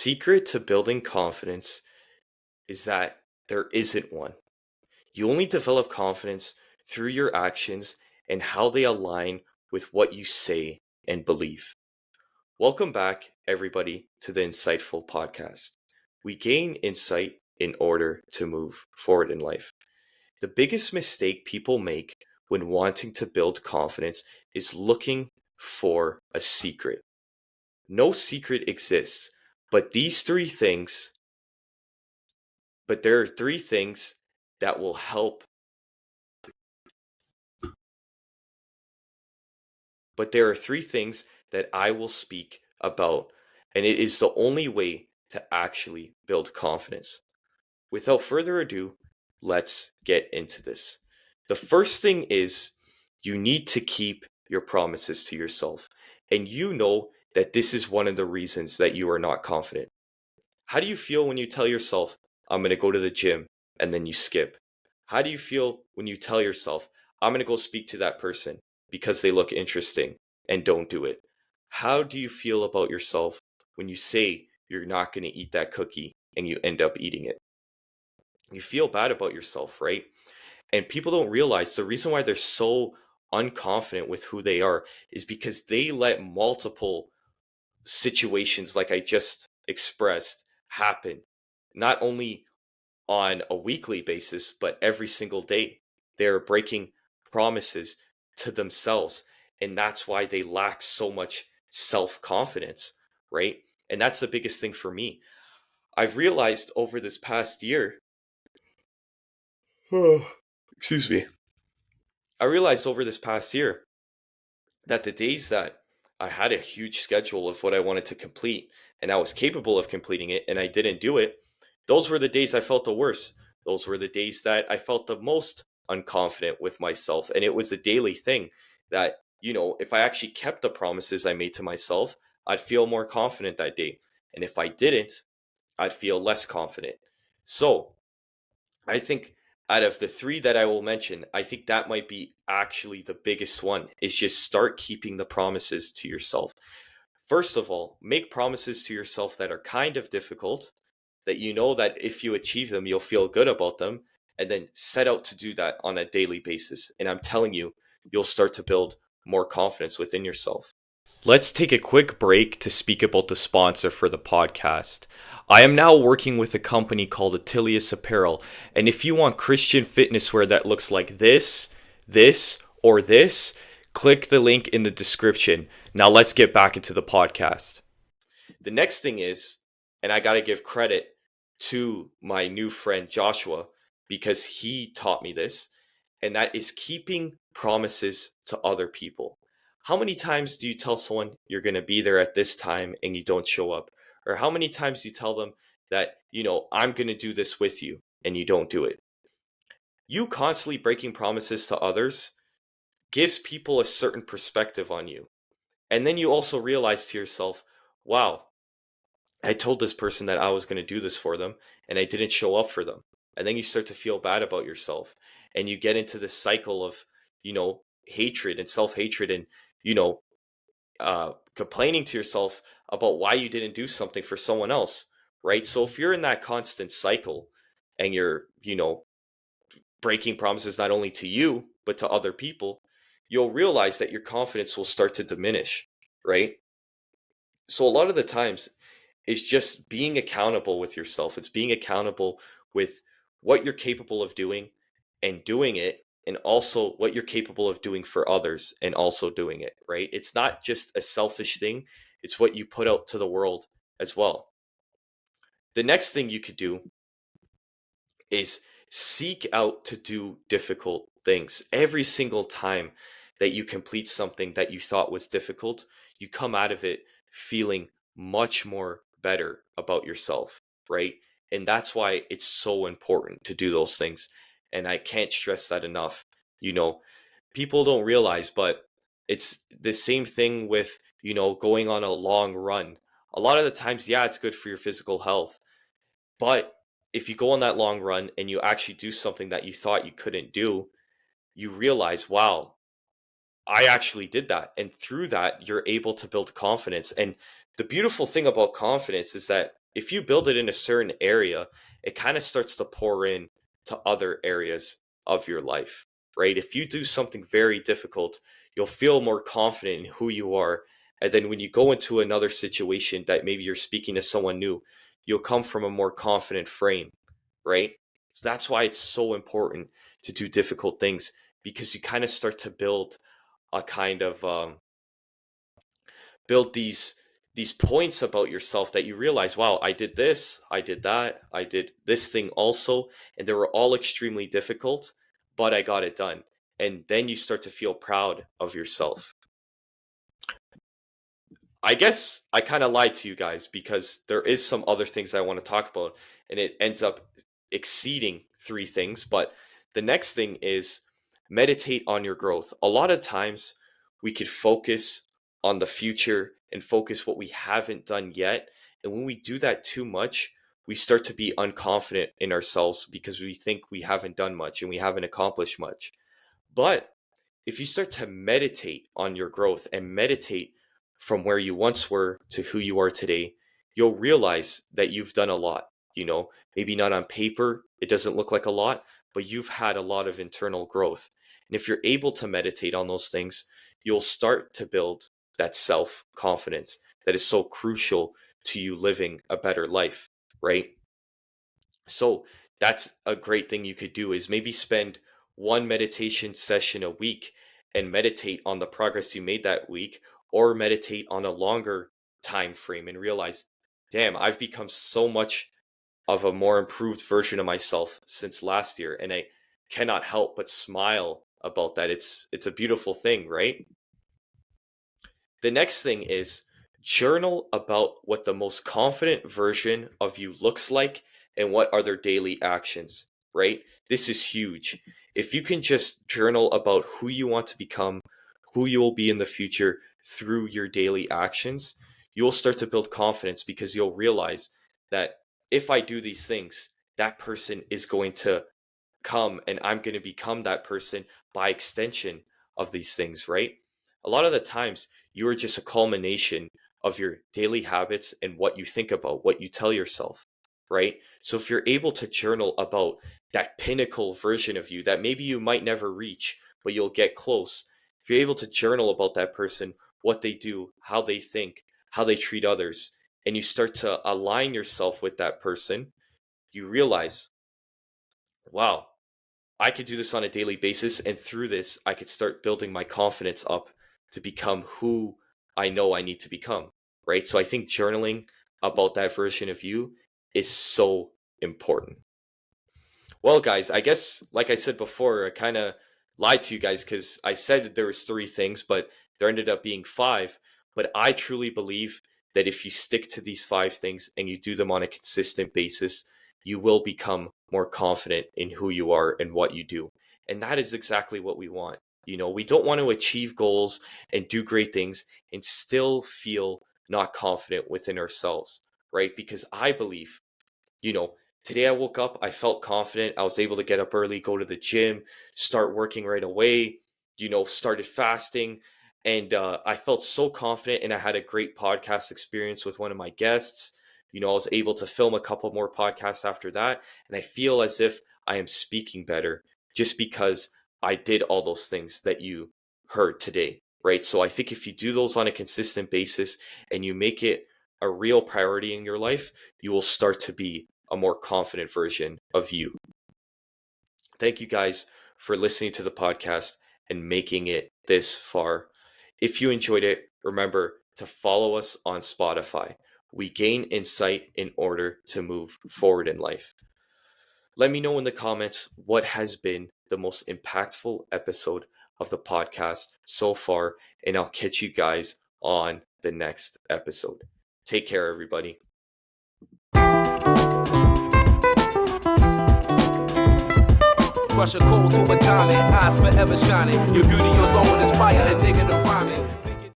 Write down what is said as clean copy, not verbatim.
secret to building confidence is that there isn't one. You only develop confidence through your actions and how they align with what you say and believe. Welcome back, everybody, to the Insightful Podcast. We gain insight in order to move forward in life. The biggest mistake people make when wanting to build confidence is looking for a secret. No secret exists, but these three things, but there are three things that will help, but there are three things that I will speak about, and it is the only way to actually build confidence. Without further ado, let's get into this. The first thing is you need to keep your promises to yourself. And you know that this is one of the reasons that you are not confident. How do you feel when you tell yourself, I'm going to go to the gym, and then you skip? How do you feel when you tell yourself, I'm going to go speak to that person because they look interesting, and don't do it? How do you feel about yourself when you say you're not going to eat that cookie and you end up eating it? You feel bad about yourself, right? And people don't realize the reason why they're so unconfident with who they are is because they let multiple situations, like I just expressed, happen, not only on a weekly basis, but every single day. They're breaking promises to themselves. And that's why they lack so much self confidence, right? And that's the biggest thing for me. I've realized over this past year, excuse me, I realized over this past year that the days that I had a huge schedule of what I wanted to complete and I was capable of completing it and I didn't do it, those were the days I felt the worst. Those were the days that I felt the most unconfident with myself. And it was a daily thing that, if I actually kept the promises I made to myself, I'd feel more confident that day. And if I didn't, I'd feel less confident. So I think out of the three that I will mention, I think that might be actually the biggest one is just start keeping the promises to yourself. First of all, make promises to yourself that are kind of difficult, that you know that if you achieve them, you'll feel good about them, and then set out to do that on a daily basis. And I'm telling you, you'll start to build more confidence within yourself. Let's take a quick break to speak about the sponsor for the podcast. I am now working with a company called Attilius Apparel, and if you want Christian fitness wear that looks like or this, click the link in the description. Now let's get back into the podcast. The next thing is, and I got to give credit to my new friend Joshua because he taught me this, and that is keeping promises to other people. How many times do you tell someone you're going to be there at this time and you don't show up? Or how many times do you tell them that, I'm going to do this with you and you don't do it? You constantly breaking promises to others gives people a certain perspective on you. And then you also realize to yourself, wow, I told this person that I was going to do this for them and I didn't show up for them. And then you start to feel bad about yourself and you get into this cycle of, hatred and self-hatred and, complaining to yourself about why you didn't do something for someone else, right? So if you're in that constant cycle and you're, breaking promises not only to you, but to other people, you'll realize that your confidence will start to diminish, right? So a lot of the times, is just being accountable with yourself. It's being accountable with what you're capable of doing and doing it, and also what you're capable of doing for others and also doing it, right? It's not just a selfish thing, it's what you put out to the world as well. The next thing you could do is seek out to do difficult things. Every single time that you complete something that you thought was difficult, you come out of it feeling much more better about yourself, right? And that's why it's so important to do those things. And I can't stress that enough. You know, People don't realize, but it's the same thing with, going on a long run. A lot of the times, yeah, it's good for your physical health, but if you go on that long run and you actually do something that you thought you couldn't do, you realize, wow, I actually did that. And through that, you're able to build confidence. And the beautiful thing about confidence is that if you build it in a certain area, it kind of starts to pour in to other areas of your life, right? If you do something very difficult, you'll feel more confident in who you are. And then when you go into another situation that maybe you're speaking to someone new, you'll come from a more confident frame, right? So that's why it's so important to do difficult things, because you kind of start to build a kind of build these points about yourself that you realize, wow, I did this, I did that, I did this thing also, and they were all extremely difficult, but I got it done. And then you start to feel proud of yourself. I guess I kind of lied to you guys, because there is some other things I want to talk about, and it ends up exceeding three things. But the next thing is meditate on your growth. A lot of times we could focus on the future and focus what we haven't done yet. And when we do that too much, we start to be unconfident in ourselves because we think we haven't done much and we haven't accomplished much. But if you start to meditate on your growth and meditate from where you once were to who you are today, you'll realize that you've done a lot. Maybe not on paper, it doesn't look like a lot, but you've had a lot of internal growth. And if you're able to meditate on those things, you'll start to build that self confidence that is so crucial to you living a better life, right? So that's a great thing you could do, is maybe spend one meditation session a week and meditate on the progress you made that week, or meditate on a longer time frame and realize, damn, I've become so much of a more improved version of myself since last year, and I cannot help but smile about that. It's a beautiful thing, right? The next thing is journal about what the most confident version of you looks like and what are their daily actions, right? This is huge. If you can just journal about who you want to become, who you will be in the future through your daily actions, you'll start to build confidence, because you'll realize that if I do these things, that person is going to come and I'm going to become that person by extension of these things, right? A lot of the times you are just a culmination of your daily habits and what you think about, what you tell yourself, right? So if you're able to journal about that pinnacle version of you that maybe you might never reach, but you'll get close, if you're able to journal about that person, what they do, how they think, how they treat others, and you start to align yourself with that person, you realize, wow, I could do this on a daily basis, and through this, I could start building my confidence up to become who I know I need to become, right? So I think journaling about that version of you is so important. Well, guys, I guess, like I said before, I kind of lied to you guys because I said that there was three things, but there ended up being five. But I truly believe that if you stick to these five things and you do them on a consistent basis, you will become more confident in who you are and what you do. And that is exactly what we want. We don't want to achieve goals and do great things and still feel not confident within ourselves, right? Because I believe, you know, today I woke up, I felt confident. I was able to get up early, go to the gym, start working right away, started fasting. And I felt so confident, and I had a great podcast experience with one of my guests. I was able to film a couple more podcasts after that. And I feel as if I am speaking better just because I did all those things that you heard today, right? So I think if you do those on a consistent basis and you make it a real priority in your life, you will start to be a more confident version of you. Thank you guys for listening to the podcast and making it this far. If you enjoyed it, remember to follow us on Spotify. We gain insight in order to move forward in life. Let me know in the comments what has been the most impactful episode of the podcast so far, and I'll catch you guys on the next episode. Take care, everybody. Crush a cold to a diamond, eyes forever shining. Your beauty alone inspire a nigga to rhyming.